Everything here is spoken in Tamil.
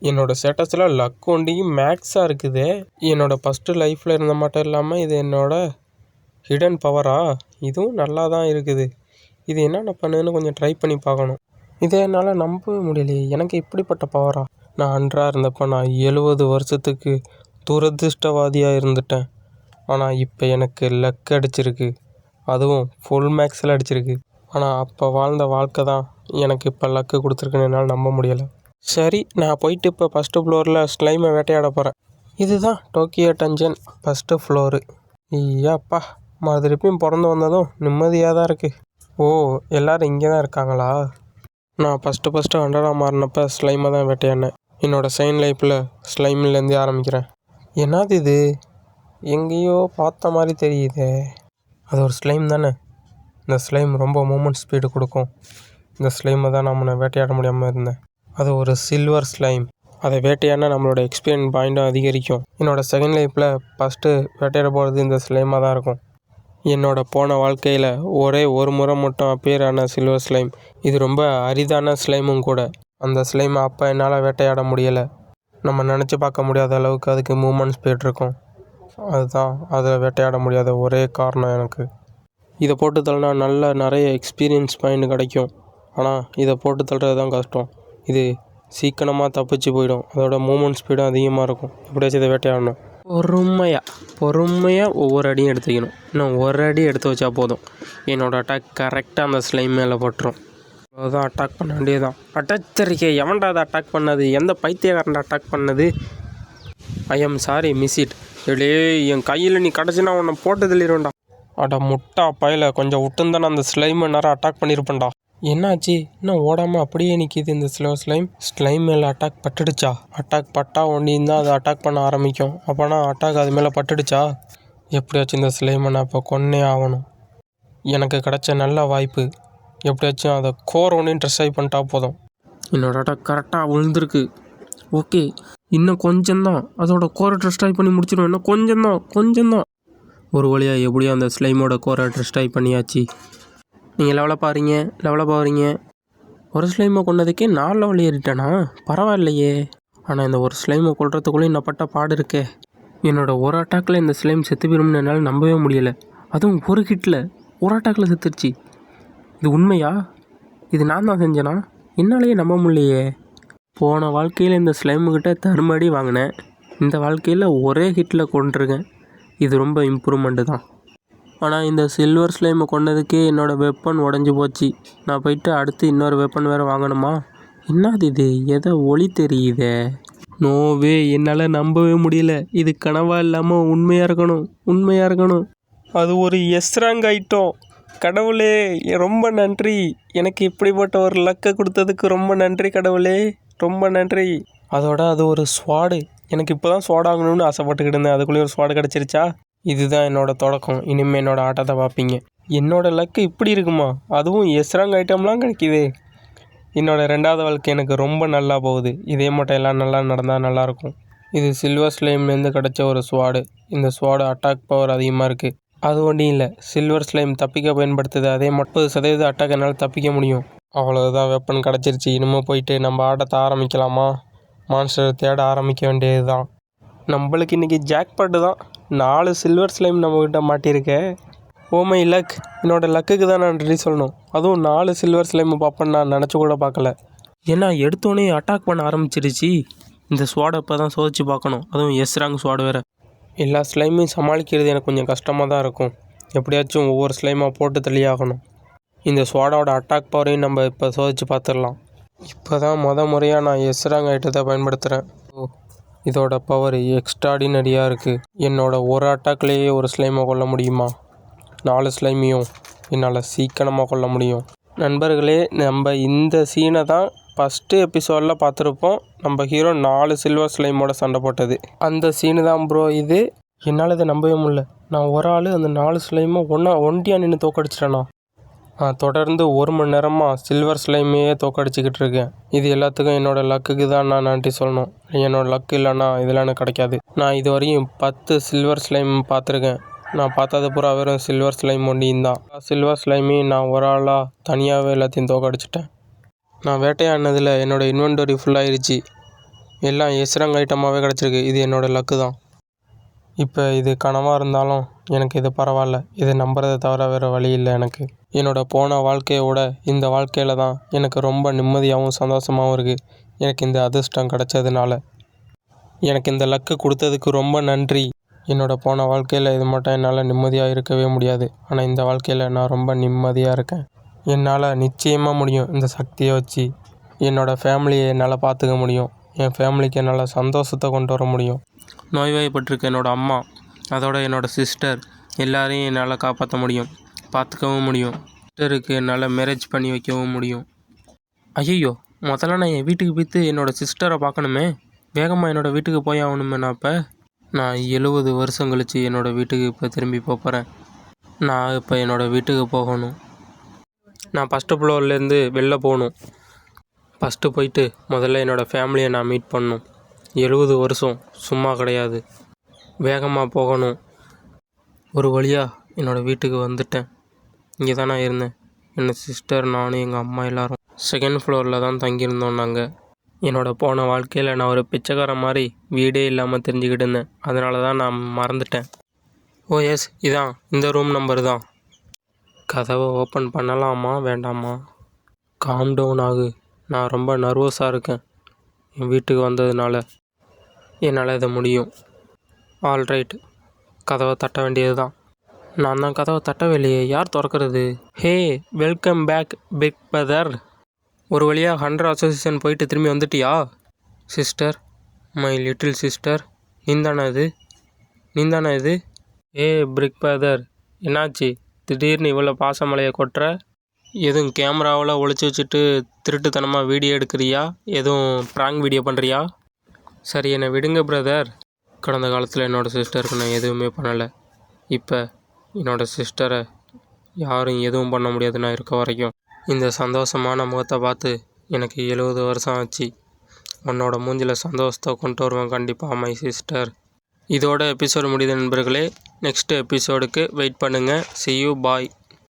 என்னோடய ஸ்டேட்டஸில் லக் ஒண்டியும் மேக்ஸாக இருக்குது. என்னோடய ஃபஸ்ட்டு லைஃப்பில் இருந்த மட்டும் இல்லாமல் இது என்னோடய ஹிடன் பவரா? இதுவும் நல்லா தான் இருக்குது. இது என்னென்ன பண்ணுதுன்னு கொஞ்சம் ட்ரை பண்ணி பார்க்கணும். இதை என்னால் நம்பவே முடியலையே, எனக்கு இப்படிப்பட்ட பவரா? நான் அன்றாக இருந்தப்போ நான் 70 வருஷத்துக்கு துரதிர்ஷ்டவாதியாக இருந்துட்டேன். ஆனால் இப்போ எனக்கு லக் அடிச்சிருக்கு, அதுவும் ஃபுல் மேக்ஸில் அடிச்சிருக்கு. ஆனால் அப்போ வாழ்ந்த வாழ்க்கை தான் எனக்கு இப்போ லக்கு கொடுத்துருக்குன்னு என்னால் நம்ப முடியலை. சரி, நான் போயிட்டு இப்போ ஃபஸ்ட்டு ஃப்ளோரில் ஸ்லைமை வேட்டையாட போகிறேன். இதுதான் டோக்கியோ டஞ்சன் ஃபஸ்ட்டு ஃப்ளோரு. ஐயாப்பா, திருப்பியும் பிறந்து வந்ததும் நிம்மதியாக தான் இருக்குது. ஓ, எல்லோரும் இங்கே தான் இருக்காங்களா? நான் ஃபஸ்ட்டு அண்டராக மாறினப்போ ஸ்லைமை தான் வேட்டையாடினேன். என்னோடய செகண்ட் லைஃப்பில் ஸ்லைம்லேருந்தே ஆரம்பிக்கிறேன். என்னது இது? எங்கேயோ பார்த்த மாதிரி தெரியுதே. அது ஒரு ஸ்லைம் தானே? இந்த ஸ்லைம் ரொம்ப மூமெண்ட் ஸ்பீடு கொடுக்கும். இந்த ஸ்லைமை தான் நான் வேட்டையாட முடியாமல் இருந்தேன். அது ஒரு சில்வர் ஸ்லைம். அதை வேட்டையாடினா நம்மளோட எக்ஸ்பீரியன்ஸ் பாயிண்ட்டும் அதிகரிக்கும். என்னோடய செகண்ட் லைஃப்பில் ஃபஸ்ட்டு வேட்டையாட போகிறது இந்த ஸ்லைமாக தான் இருக்கும். என்னோடய போன வாழ்க்கையில் ஒரே ஒரு முறை மட்டும் அப்பியர் ஆன சில்வர் ஸ்லைம். இது ரொம்ப அரிதான ஸ்லைமும் கூட. அந்த ஸ்லைமை அப்போ என்னால் வேட்டையாட முடியலை. நம்ம நினச்சி பார்க்க முடியாத அளவுக்கு அதுக்கு மூமெண்ட் ஸ்பீட் இருக்கும். அதுதான் அதில் வேட்டையாட முடியாத ஒரே காரணம் எனக்கு. இதை போட்டு தள்ளினா நிறைய எக்ஸ்பீரியன்ஸ் பாயிண்ட் கிடைக்கும். ஆனால் இதை போட்டு தள்ளுறது தான் கஷ்டம். இது சீக்கிரமாக தப்பிச்சு போயிடும். அதோட மூமெண்ட் ஸ்பீடும் அதிகமாக இருக்கும். எப்படியாச்சும் இதை வேட்டையாடணும். பொறுமையாக ஒவ்வொரு அடியும் எடுத்துக்கணும். இன்னும் ஒரு அடி எடுத்து வச்சா போதும், என்னோடய அட்டாக் கரெக்டாக அந்த ஸ்லைம் மேலே பட்டுரும். அதுதான் அட்டாக் பண்ண வேண்டியதுதான். அட்டாச்சரிக்கை, எவன்டா அதை அட்டாக் பண்ணது? எந்த பைத்தியக்காரன்டா அட்டாக் பண்ணது? I am sorry miss it. இல்லையே, என் கையில் நீ கிடச்சினா உன்னை போட்டு தள்ளிடுவேன்டா. அட முட்டா பையில, கொஞ்சம் விட்டுந்தானே அந்த ஸ்லைமை நேரம் அட்டாக் பண்ணியிருப்பேன்டா. என்னாச்சு? இன்னும் ஓடாமல் அப்படியே நிற்கிது இந்த ஸ்லைம் மேலே அட்டாக் பட்டுடுச்சா? அட்டாக் பட்டா ஒண்டியும் தான் அதை அட்டாக் பண்ண ஆரம்பிக்கும். அப்போனா அட்டாக் அது மேலே பட்டுடுச்சா? எப்படியாச்சும் இந்த ஸ்லைமை நான் இப்போ கொன்னே ஆகணும். எனக்கு கிடைச்ச நல்ல வாய்ப்பு. எப்படியாச்சும் அதை கோர் ஒன்றையும் ட்ரெஸ் ஆகி பண்ணிட்டா போதும். என்னோடய அட்டாக் கரெக்டாக விழுந்திருக்கு. ஓகே, இன்னும் கொஞ்சம்தான் அதோட கோரை ட்ரெஸ் ஆகி பண்ணி முடிச்சிடுவேன். இன்னும் கொஞ்சம்தான். ஒரு வழியாக எப்படியோ அந்த ஸ்லைமோட கோரை ட்ரெஸ் ஆகி பண்ணியாச்சு. நீங்கள் லெவலாக பாருங்க. ஒரு ஸ்லைமை கொண்டதுக்கே 4 லெவல் ஏறிட்டேனா? பரவாயில்லையே. ஆனால் இந்த ஒரு ஸ்லைமை கொள்றதுக்குள்ளே நான் பட்ட பாடு இருக்கே. என்னோடய ஒரு அட்டாக்கில் இந்த ஸ்லைம் செத்து போயிடும்னு என்னால் நம்பவே முடியலை. அதுவும் ஒரு ஹிட்டில் ஒரு அட்டாக்கில் செத்துருச்சு. இது உண்மையா? இது நான் தான் செஞ்சேனா? என்னாலேயே நம்ப முடியலையே. போன வாழ்க்கையில் இந்த ஸ்லைமுக்கிட்ட தருமடி வாங்கினேன். இந்த வாழ்க்கையில் ஒரே ஹிட்டில் கொண்டிருக்கேன். இது ரொம்ப இம்ப்ரூவ்மெண்ட்டு தான். ஆனால் இந்த சில்வர் ஸ்லைமை கொண்டதுக்கே என்னோடய வெப்பன் உடஞ்சி போச்சு. நான் போயிட்டு அடுத்து இன்னொரு வெப்பன் வேறு வாங்கணுமா? என்னது இது? எதோ ஒளி தெரியுதே. நோவே, என்னால் நம்பவே முடியல. இது கனவாக இல்லாமல் உண்மையாக இருக்கணும். அது ஒரு எஸ்ராங் ஐட்டம். கடவுளே, ரொம்ப நன்றி. எனக்கு இப்படிப்பட்ட ஒரு லக்கை கொடுத்ததுக்கு ரொம்ப நன்றி கடவுளே, ரொம்ப நன்றி. அதோட அது ஒரு ஸ்வாடு. எனக்கு இப்போ தான் ஸ்வாட் ஆகணும்னு ஆசைப்பட்டுக்கிட்டு இருந்தேன். அதுக்குள்ளேயே ஒரு ஸ்வாடு கிடச்சிருச்சா? இதுதான் என்னோடய தொடக்கம். இனிமேல் என்னோடய ஆட்டத்தை பார்ப்பீங்க. என்னோடய லக்கு இப்படி இருக்குமா? அதுவும் எஸ்ராங் ஐட்டம்லாம் கிடைக்கிது. என்னோடய 2வது வாழ்க்கை எனக்கு ரொம்ப நல்லா போகுது. இதே மட்டும் எல்லாம் நல்லா நடந்தால் நல்லாயிருக்கும். இது சில்வர் ஸ்லைம்லேருந்து கிடச்ச ஒரு ஸ்வாடு. இந்த ஸ்வாடு அட்டாக் பவர் அதிகமாக இருக்குது. அது ஒன்றும் இல்லை, சில்வர் ஸ்லைம் தப்பிக்க பயன்படுத்துது. அதே 30% அட்டாக் என்னால் தப்பிக்க முடியும். அவ்வளோதான், வெப்பன் கிடச்சிருச்சு. இனிமேல் போயிட்டு நம்ம ஆட்டத்தை ஆரம்பிக்கலாமா? மான்ஸ்டர் தேட ஆரம்பிக்க வேண்டியது தான். நம்மளுக்கு இன்றைக்கி ஜாக்பாட்டு தான். 4 சில்வர் ஸ்லைம் நம்மக்கிட்ட மாட்டியிருக்கே. Oh my luck. என்னோடய லக்குக்கு தான் நான் நன்றி சொல்லணும். அதுவும் 4 சில்வர் ஸ்லைமை பார்ப்பேன்னு நான் நினச்சி கூட பார்க்கல. ஏன்னா எடுத்தோடனே அட்டாக் பண்ண ஆரம்பிச்சிருச்சு. இந்த ஸ்வாடை இப்போ தான் சோதிச்சு பார்க்கணும். அதுவும் எஸ்ராங் ஸ்வாடு வேறு. எல்லா ஸ்லைமையும் சமாளிக்கிறது எனக்கு கொஞ்சம் கஷ்டமாக தான் இருக்கும். எப்படியாச்சும் ஒவ்வொரு ஸ்லைமாக போட்டு தள்ளியாகணும். இந்த ஸ்வாடோட அட்டாக் பவரையும் நம்ம இப்போ சோதிச்சு பார்த்துடலாம். இப்போ தான் முறையாக நான் எஸ்ராங் ஐட்டத்தை பயன்படுத்துகிறேன். இதோட பவர் எக்ஸ்ட்ராடினரியாக இருக்குது. என்னோடய ஒரு அட்டாக்லேயே ஒரு ஸ்லைமை கொல்ல முடியுமா? 4 ஸ்லைமையும் என்னால் சீக்கிரமாக கொல்ல முடியும். நண்பர்களே, நம்ம இந்த சீனை தான் ஃபஸ்ட்டு எபிசோடில் பார்த்துருப்போம். நம்ம ஹீரோ 4 சில்வர் ஸ்லைமோட சண்டை போட்டது அந்த சீனு தான் ப்ரோ இது. என்னால் இதை நம்பவே முடியல. நான் ஒரு ஆள் அந்த 4 ஸ்லைமும் ஒண்டியாக நின்று தோக்கடிச்சிட்டேண்ணா. நான் தொடர்ந்து 1 மணி நேரமாக சில்வர் ஸ்லைமையே தோக்கடிச்சிக்கிட்டு இருக்கேன். இது எல்லாத்துக்கும் என்னோடய லக்குக்கு தான் நான் நன்றி சொல்லணும். என்னோடய லக்கு இல்லைன்னா இதெல்லாம் எனக்கு கிடைக்காது. நான் இது வரையும் 10 சில்வர் ஸ்லைம் பார்த்துருக்கேன். நான் பார்த்தது பூரா வெறும் சில்வர் ஸ்லைம் ஒண்டியும் தான். சில்வர் ஸ்லைமையும் நான் ஒரு ஆளாக தனியாகவே எல்லாத்தையும் தோக்கடிச்சிட்டேன். நான் வேட்டையாடினதில் என்னோடய இன்வென்டரி ஃபுல்லாகிடுச்சு. எல்லாம் எஸ்ரங் ஐட்டமாகவே கிடச்சிருக்கு. இது என்னோடய லக்கு தான். இப்போ இது கனவாக இருந்தாலும் எனக்கு இது பரவாயில்ல. இதை நம்புறதை தவிர வேறு வழி இல்லை எனக்கு. என்னோடய போன வாழ்க்கையோட இந்த வாழ்க்கையில் தான் எனக்கு ரொம்ப நிம்மதியாகவும் சந்தோஷமாகவும் இருக்குது. எனக்கு இந்த அதிர்ஷ்டம் கிடச்சதுனால. எனக்கு இந்த லக்கு கொடுத்ததுக்கு ரொம்ப நன்றி. என்னோடய போன வாழ்க்கையில் இது மட்டும் என்னால் நிம்மதியாக இருக்கவே முடியாது. ஆனால் இந்த வாழ்க்கையில் நான் ரொம்ப நிம்மதியாக இருக்கேன். என்னால் நிச்சயமாக முடியும். இந்த சக்தியை வச்சு என்னோடய ஃபேமிலியை என்னால் பார்த்துக்க முடியும். என் ஃபேமிலிக்கு என்னால் சந்தோஷத்தை கொண்டு வர முடியும். நோய்வாய்ப்பட்டிருக்க என்னோடய அம்மா, அதோட என்னோடய சிஸ்டர் எல்லாரையும் என்னால் காப்பாற்ற முடியும், பார்த்துக்கவும் முடியும். சிஸ்டருக்கு என்னால் மேரேஜ் பண்ணி வைக்கவும் முடியும். ஐயோ, முதல்ல நான் என் வீட்டுக்கு போய்த்து என்னோடய சிஸ்டரை பார்க்கணுமே. வேகமாக என்னோடய வீட்டுக்கு போய் ஆகணுமே. நான் 70 வருஷம் கழித்து என்னோடய வீட்டுக்கு இப்போ திரும்பி போகிறேன். நான் இப்போ என்னோடய வீட்டுக்கு போகணும். நான் ஃபஸ்ட்டு ஃப்ளோர்லேருந்து வெளில போகணும். ஃபஸ்ட்டு போயிட்டு முதல்ல என்னோடய ஃபேமிலியை நான் மீட் பண்ணணும். 70 வருஷம் சும்மா கிடையாது. வேகமாக போகணும். ஒரு வழியாக என்னோடய வீட்டுக்கு வந்துட்டேன். இங்கே தான் நான் இருந்தேன். என் சிஸ்டர், நானும், எங்கள் அம்மா எல்லோரும் செகண்ட் ஃப்ளோரில் தான் தங்கியிருந்தோம் நாங்கள். என்னோடய போன வாழ்க்கையில் நான் ஒரு பிச்சைக்காரன் மாதிரி வீடே இல்லாமல் தெரிஞ்சுக்கிட்டு இருந்தேன். அதனால தான் நான் மறந்துட்டேன். ஓ எஸ், இதான் இந்த ரூம் நம்பர் தான். கதவை ஓப்பன் பண்ணலாமா வேண்டாமா? காம் டவுன் ஆகு. நான் ரொம்ப நர்வஸாக இருக்கேன். என் வீட்டுக்கு வந்ததுனால என்னால் இதை முடியும். ஆல்ரைட், கதவை தட்ட வேண்டியது தான். நான் தான் கதவை தட்டவே இல்லையே. யார் திறக்கிறது? ஹே, வெல்கம் பேக் பிக் பிரதர். ஒரு வழியாக 100 அசோசியேஷன் போயிட்டு திரும்பி வந்துட்டியா? சிஸ்டர், மை லிட்டில் சிஸ்டர், நீந்தானே இது? ஏ பிக் பிரதர், என்னாச்சு திடீர்னு இவ்வளோ பாசமலையை கொட்டுற? எதுவும் கேமராவில் ஒளிச்சு வச்சுட்டு திருட்டுத்தனமாக வீடியோ எடுக்கிறியா? எதுவும் ப்ராங்க் வீடியோ பண்ணுறியா? சரி, என்னை விடுங்க பிரதர். கடந்த காலத்தில் என்னோடய சிஸ்டருக்கு நான் எதுவுமே பண்ணலை. இப்போ என்னோடய சிஸ்டரை யாரும் எதுவும் பண்ண முடியாது நான் இருக்க வரைக்கும். இந்த சந்தோஷமான முகத்தை பார்த்து எனக்கு 70 வருஷம் ஆச்சு. உன்னோட மூஞ்சில் சந்தோஷத்தை கொண்டு வருவேன் கண்டிப்பாக மை சிஸ்டர். இதோட எபிசோடு முடியுது நண்பர்களே. நெக்ஸ்ட் எபிசோடுக்கு வெயிட் பண்ணுங்கள். see you, bye.